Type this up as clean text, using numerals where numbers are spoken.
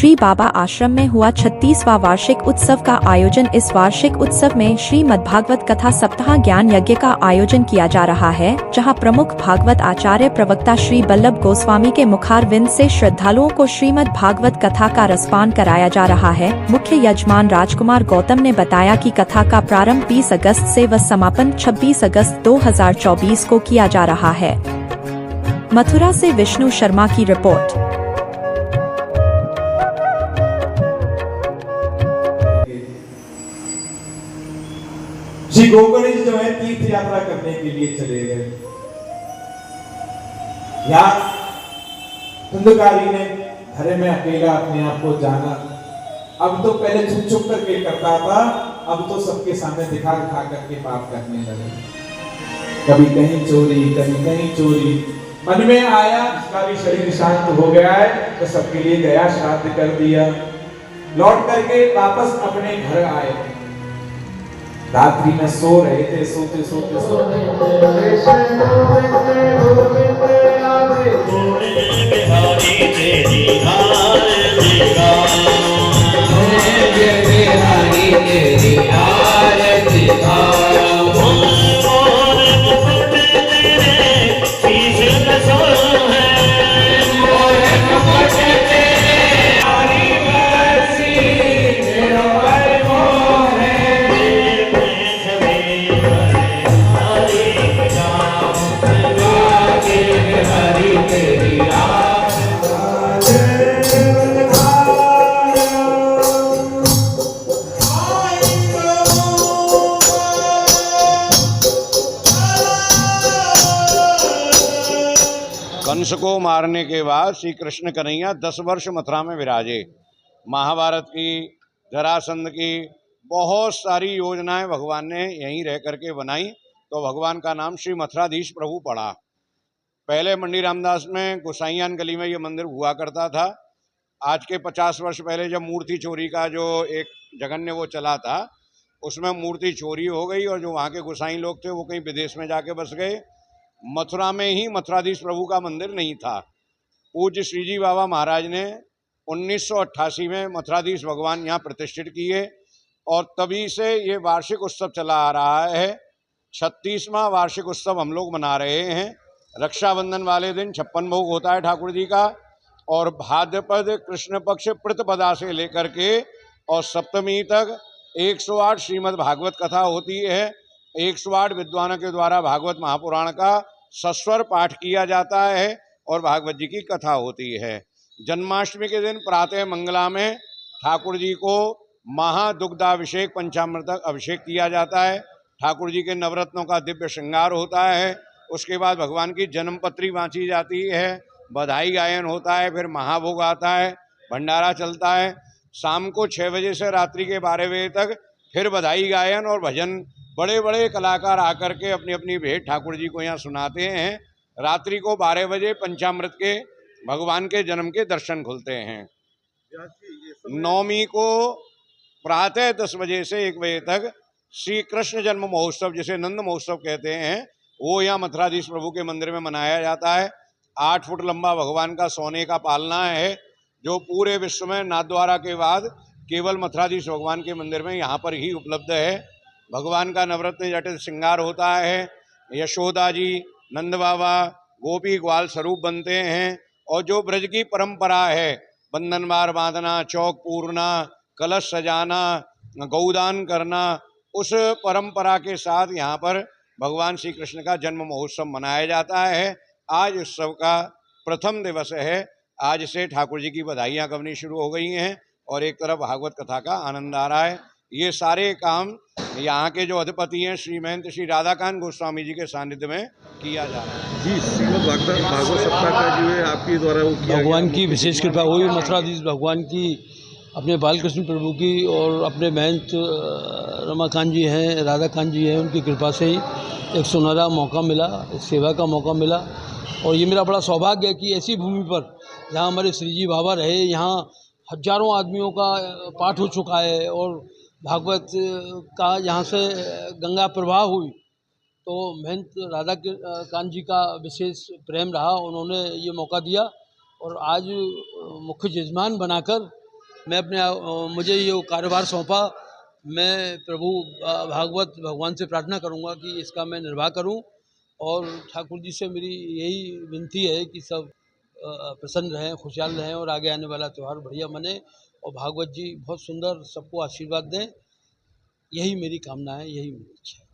श्री बाबा आश्रम में हुआ 36वां वार्षिक उत्सव का आयोजन। इस वार्षिक उत्सव में श्रीमद् भागवत कथा सप्ताह ज्ञान यज्ञ का आयोजन किया जा रहा है, जहां प्रमुख भागवत आचार्य प्रवक्ता श्री बल्लभ गोस्वामी के मुखारविंद से श्रद्धालुओं को श्रीमद् भागवत कथा का रसपान कराया जा रहा है। मुख्य यजमान राजकुमार गौतम ने बताया कि कथा का प्रारंभ 20 अगस्त से व समापन 26 अगस्त 2024 को किया जा रहा है। मथुरा से विष्णु शर्मा की रिपोर्ट। श्री गोकर्णेश जो है तीर्थ यात्रा करने के लिए चले गए। यहाँ धुंधकारी ने घर में अकेला अपने आप को जाना। अब तो पहले छुप छुप करके करता था, अब तो सबके सामने दिखा दिखा करके पाप करने लगे। कभी कहीं चोरी, कभी कहीं चोरी। मन में आया, इसका भी शरीर शांत हो गया है तो सबके लिए गया, श्राद्ध कर दिया। लौट करके वापस अपने घर आए। रात्रि में सो रहे थे, सोते सोते सोते कंस को मारने के बाद श्री कृष्ण कन्हैया 10 वर्ष मथुरा में विराजे। महाभारत की, जरासंध की बहुत सारी योजनाएं भगवान ने यहीं रह करके बनाई, तो भगवान का नाम श्री मथुराधीश प्रभु पड़ा। पहले मंडी रामदास में गोसाइयान गली में ये मंदिर हुआ करता था। आज के 50 वर्ष पहले जब मूर्ति चोरी का जो एक जघन्य वो चला था, उसमें मूर्ति चोरी हो गई और जो वहाँ के गोसाई लोग थे वो कहीं विदेश में जाके बस गए। मथुरा में ही मथुराधीश प्रभु का मंदिर नहीं था। पूज्य श्रीजी बाबा महाराज ने 1988 में मथुराधीश भगवान यहाँ प्रतिष्ठित किए और तभी से ये वार्षिक उत्सव चला आ रहा है। 36वां वार्षिक उत्सव हम लोग मना रहे हैं। रक्षाबंधन वाले दिन 56 भोग होता है ठाकुर जी का, और भाद्रपद कृष्ण पक्ष प्रतिपदा से लेकर के और सप्तमी तक 108 श्रीमद् भागवत कथा होती है। 108 विद्वानों के द्वारा भागवत महापुराण का सस्वर पाठ किया जाता है और भागवत जी की कथा होती है। जन्माष्टमी के दिन प्रातः मंगला में ठाकुर जी को महादुग्धाभिषेक पंचामृत अभिषेक किया जाता है। ठाकुर जी के नवरत्नों का दिव्य श्रृंगार होता है। उसके बाद भगवान की जन्मपत्री वाँची जाती है, बधाई गायन होता है, फिर महाभोग आता है, भंडारा चलता है। शाम को 6 बजे से रात्रि के 12 बजे तक फिर बधाई गायन और भजन, बड़े बड़े कलाकार आकर के अपनी अपनी भेंट ठाकुर जी को यहाँ सुनाते हैं। रात्रि को 12 बजे पंचामृत के भगवान के जन्म के दर्शन खुलते हैं। नवमी को प्रातः 10 बजे से 1 बजे तक श्री कृष्ण जन्म महोत्सव, जिसे नंद महोत्सव कहते हैं, वो यहाँ मथुराधीश प्रभु के मंदिर में मनाया जाता है। 8 फुट लंबा भगवान का सोने का पालना है, जो पूरे विश्व में नाथद्वारा के बाद केवल मथुराधीश भगवान के मंदिर में यहाँ पर ही उपलब्ध है। भगवान का नवरत्न जटिल श्रृंगार होता है। यशोदा जी, नंद बाबा, गोपी ग्वाल स्वरूप बनते हैं और जो ब्रज की परंपरा है, बंधनवार बांधना, चौक पूरना, कलश सजाना, गौदान करना, उस परंपरा के साथ यहाँ पर भगवान श्री कृष्ण का जन्म महोत्सव मनाया जाता है। आज उत्सव का प्रथम दिवस है। आज से ठाकुर जी की बधाइयाँ गवनी शुरू हो गई हैं और एक तरफ भागवत कथा का आनंद आ रहा है। ये सारे काम यहाँ के जो अधिपति हैं श्री महंत श्री राधाकांत गोस्वामी जी के सानिध्य में किया जा रहा है। जी, श्रीमद् भागवत सप्ताह का जो है आपके द्वारा वो किया भगवान की विशेष कृपा हुई। मथुराधीश भगवान की, अपने बालकृष्ण प्रभु की और अपने महंत रमाकांत जी हैं, राधाकांत जी हैं, उनकी कृपा से ही एक सुनहरा मौका मिला, एक सेवा का मौका मिला। और ये मेरा बड़ा सौभाग्य है कि ऐसी भूमि पर जहाँ हमारे श्रीजी बाबा रहे, यहाँ हजारों आदमियों का पाठ हो चुका है और भागवत का यहाँ से गंगा प्रवाह हुई, तो महंत राधाकांत जी का विशेष प्रेम रहा। उन्होंने ये मौका दिया और आज मुख्य यजमान बनाकर मैं मुझे ये कार्यभार सौंपा, मैं प्रभु भागवत भगवान से प्रार्थना करूंगा कि इसका मैं निर्वाह करूं, और ठाकुर जी से मेरी यही विनती है कि सब प्रसन्न रहें, खुशहाल रहें और आगे आने वाला त्यौहार बढ़िया मने और भागवत जी बहुत सुंदर सबको आशीर्वाद दें। यही मेरी कामना है, यही मेरी इच्छा है।